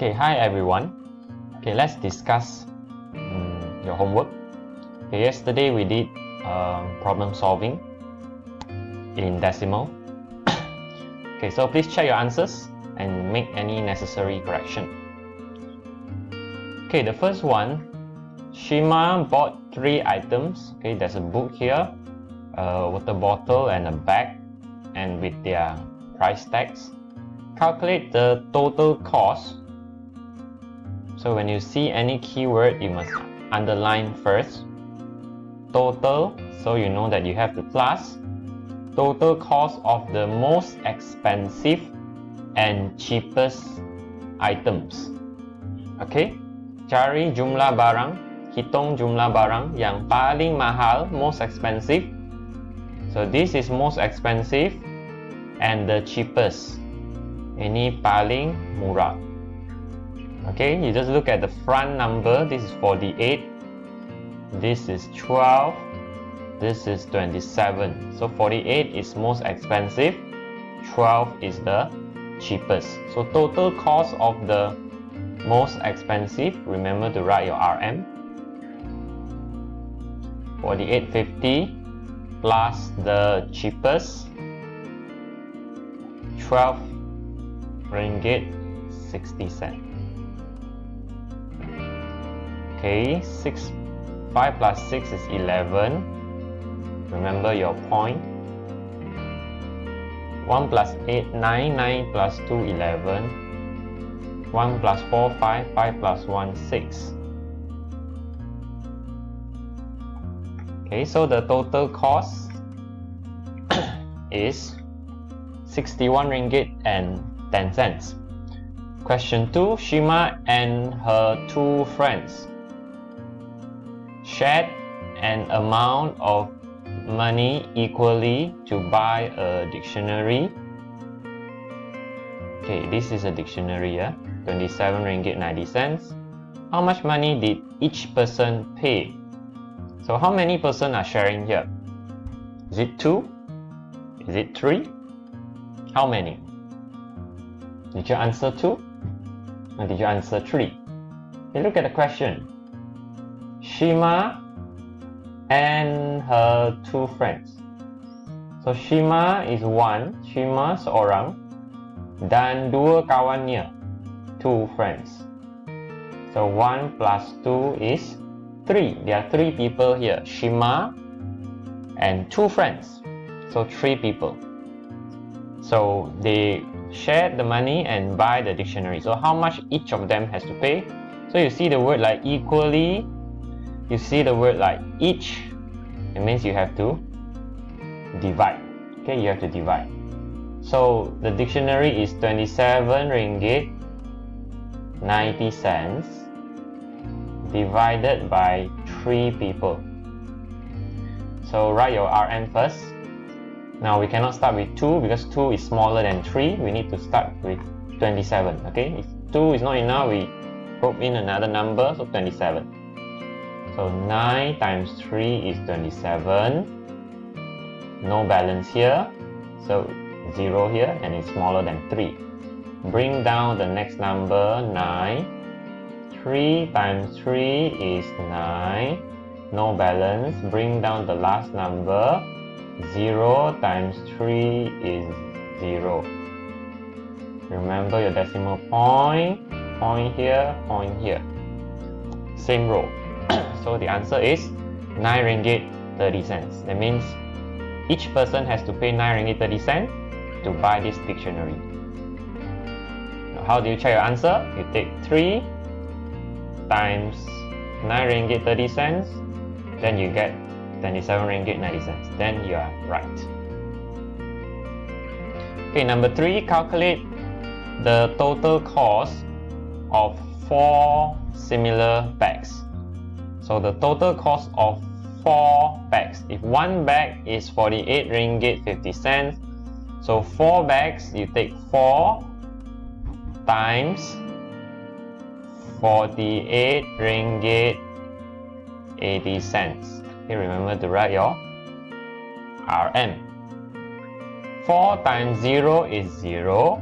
Okay, hi everyone. Okay, let's discuss your homework. Okay, yesterday we did problem solving in decimal. Okay, so please check your answers and make any necessary correction. Okay, the first one, Shima bought 3 items. Okay, there's a book here, a water bottle and a bag, and with their price tags. Calculate the total cost. So when you see any keyword, you must underline first. Total, so you know that you have to plus. Total cost of the most expensive and cheapest items. Okay, cari jumlah barang, hitung jumlah barang yang paling mahal, most expensive. So this is most expensive and the cheapest. Ini paling murah. Okay, you just look at the front number. This is 48. This is 12. This is 27. So 48 is most expensive. 12 is the cheapest. So total cost of the most expensive, remember to write your RM. 48.50 plus the cheapest, 12 ringgit 60 cents. Okay, 5 plus 6 is 11. Remember your point. 1 plus 8, 9, 9 plus 2, 11. 1 plus 4, 5, 5 plus 1, 6. Okay, so the total cost is 61 ringgit and 10 cents. Question 2, Shima and her 2 friends shared an amount of money equally to buy a dictionary. Okay, this is a dictionary, 27 ringgit 90 cents. How much money did each person pay? So how many person are sharing here? Is it 2? Is it 3? How many? Did you answer 2? Or did you answer 3? Okay, look at the question. Shima and her 2 friends. So Shima is 1, Shima seorang, dan 2 kawannya, 2 friends. So 1 plus 2 is 3. There are 3 people here, Shima and 2 friends. So 3 people. So they shared the money and buy the dictionary. So how much each of them has to pay? So you see the word like equally, you see the word like each, it means you have to divide. Okay, you have to divide. So the dictionary is 27 ringgit 90 cents divided by 3 people. So write your RM first. Now we cannot start with 2 because 2 is smaller than 3. We need to start with 27. Okay, if 2 is not enough, we put in another number, so 27. So 9 times 3 is 27. No balance here, so 0 here, and it's smaller than 3. Bring down the next number, 9. 3 times 3 is 9. No balance. Bring down the last number. 0 times 3 is 0. Remember your decimal point. Point here, point here. Same row. So the answer is 9 ringgit 30 cents. That means each person has to pay 9 ringgit 30 cents to buy this dictionary. Now, how do you check your answer? You take 3 times 9 ringgit 30 cents, then you get 27 ringgit 90 cents. Then you are right. Okay, number 3, calculate the total cost of 4 similar bags. So the total cost of 4 bags. If one bag is 48 ringgit 50 cents, so 4 bags, you take 4 times 48 ringgit 80 cents. Okay, remember to write your RM. 4 times 0 is 0.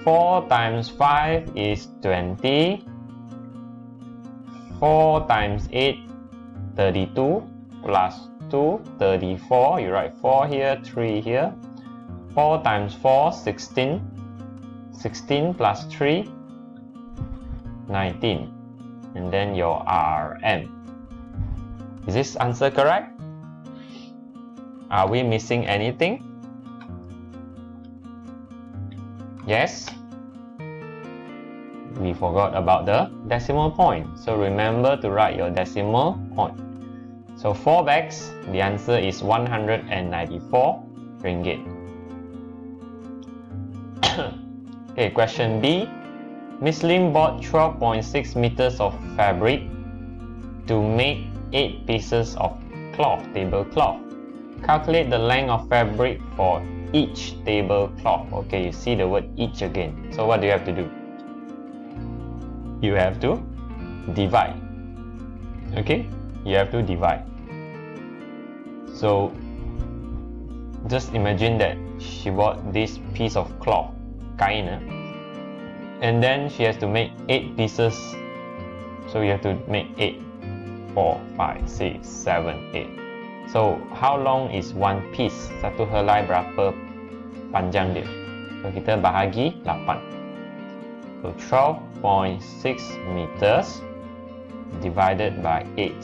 4 times 5 is 20. 4 times 8, 32, plus 2, 34. You write 4 here, 3 here. 4 times 4, 16. 16 plus 3, 19. And then your RM. Is this answer correct? Are we missing anything? Yes? We forgot about the decimal point. So remember to write your decimal point. So 4 bags, the answer is 194 ringgit. Okay, question B. Miss Lim bought 12.6 meters of fabric to make 8 pieces of cloth, tablecloth. Calculate the length of fabric for each tablecloth. Okay, you see the word each again. So what do you have to do? You have to divide. Okay, you have to divide. So just imagine that she bought this piece of cloth, kain, and then she has to make 8 pieces. So you have to make 8. 4, 5, 6, 7, 8. So how long is one piece? Satu helai berapa panjang dia? So kita bahagi 8. So 12.6 meters divided by 8.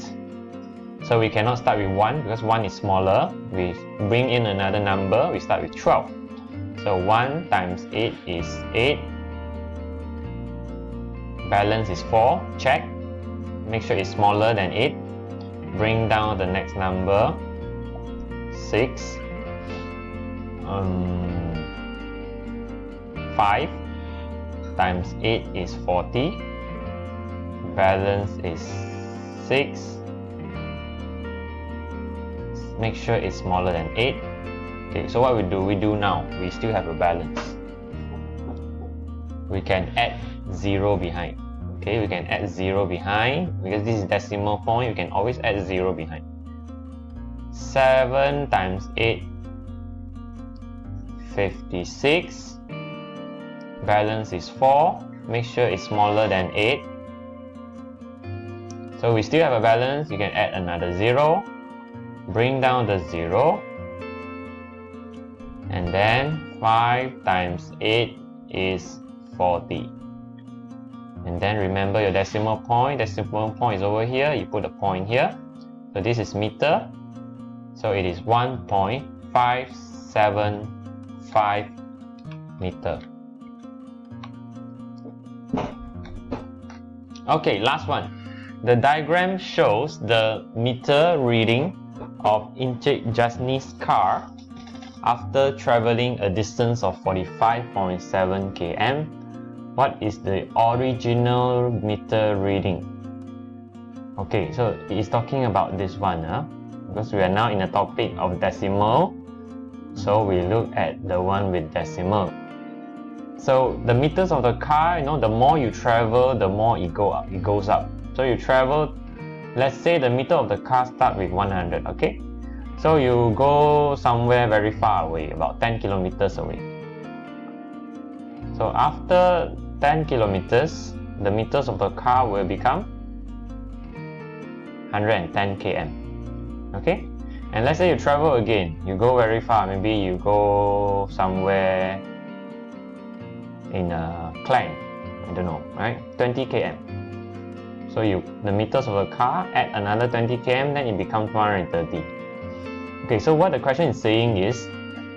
So we cannot start with 1 because 1 is smaller. We bring in another number, we start with 12. So 1 times 8 is 8. Balance is 4. Check. Make sure it's smaller than 8. Bring down the next number. 6. 5 times 8 is 40. Balance is 6. Make sure it's smaller than 8. Okay, so what we do now, we still have a balance. We can add 0 behind. Okay, we can add 0 behind because this is decimal point. You can always add 0 behind. 7 times 8, 56. Balance is 4. Make sure it's smaller than 8. So we still have a balance. You can add another 0. Bring down the 0. And then 5 times 8 is 40. And then remember your decimal point. Decimal point is over here. You put a point here. So this is meter. So it is 1.575 meter. Okay, last one. The diagram shows the meter reading of Encik Jasni's car after traveling a distance of 45.7 km. What is the original meter reading? Okay, so it is talking about this one, because we are now in the topic of decimal. So we look at the one with decimal. So the meters of the car, the more you travel, the more it goes up. So you travel, let's say the meter of the car start with 100, okay? So you go somewhere very far away, about 10 kilometers away. So after 10 kilometers, the meters of the car will become 110 km. Okay? And let's say you travel again, you go very far, maybe you go somewhere in Klang, I don't know, right? 20 km. So the meters of the car add another 20 km, then it becomes 130. Okay, so what the question is saying is,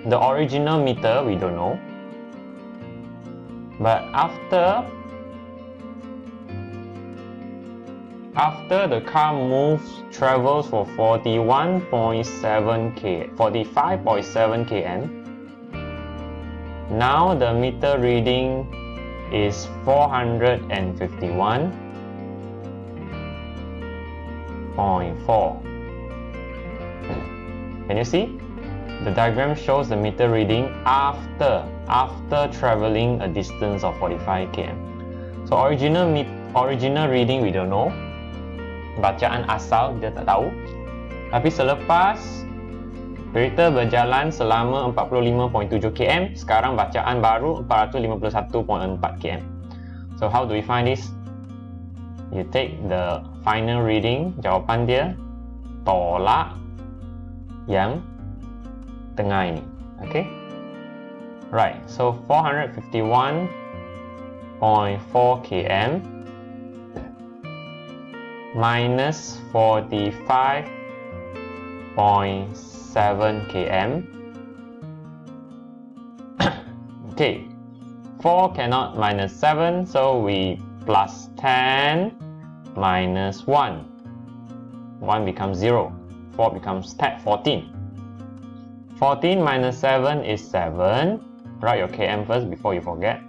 the original meter we don't know, but after the car travels for 45.7 km, now the meter reading is 451.4. Can you see? The diagram shows the meter reading after traveling a distance of 45 km. So original reading we don't know. Bacaan asal dia tak tahu. Tapi selepas Kereta berjalan selama 45.7 km. Sekarang bacaan baru 451.4 km. So how do we find this? You take the final reading, jawapan dia, tolak yang tengah ini. Okay? Right, so 451.4 km minus 45.7 km. Okay, 4 cannot minus 7, so we plus 10 minus 1. 1 becomes 0. 4 becomes 14. 14 minus 7 is 7. Write your km first before you forget.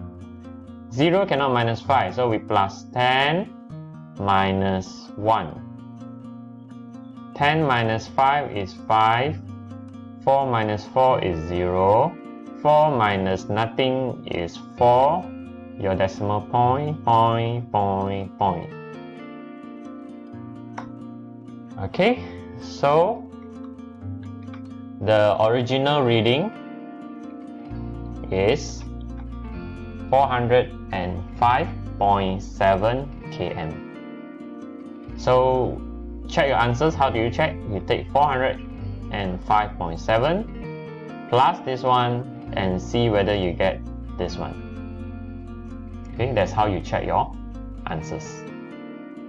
0 cannot minus 5, so we plus 10 minus 1. 10 minus 5 is 5. 4 minus 4 is 0. 4 minus nothing is 4. Your decimal point. Okay, so the original reading is 405.7 km. So check your answers. How do you check? You take 405.7 plus this one and see whether you get this one. Okay, that's how you check your answers.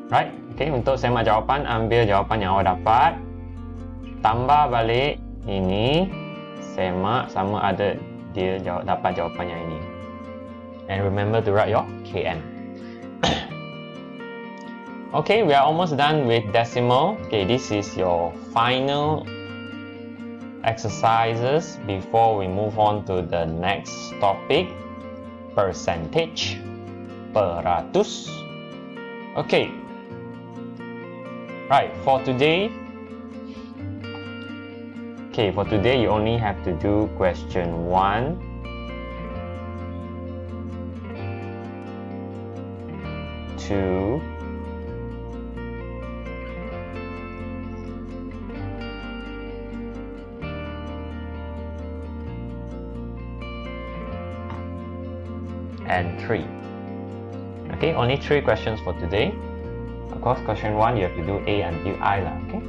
Right? Okay, untuk semak jawapan, ambil jawapan yang awak dapat, tambah balik ini, semak sama ada dia dapat jawapan yang ini. And remember to write your KM. Okay, we are almost done with decimal. Okay, this is your final exercises before we move on to the next topic, percentage, peratus. Okay, right, for today you only have to do question 1, 2, 3. Okay, only 3 questions for today. Of course, question 1 you have to do A until I lah. Okay.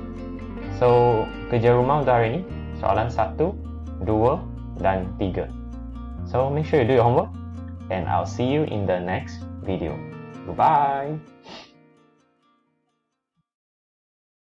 So kerja rumah untuk hari ini soalan 1, 2 dan 3. So make sure you do your homework and I'll see you in the next video. Goodbye.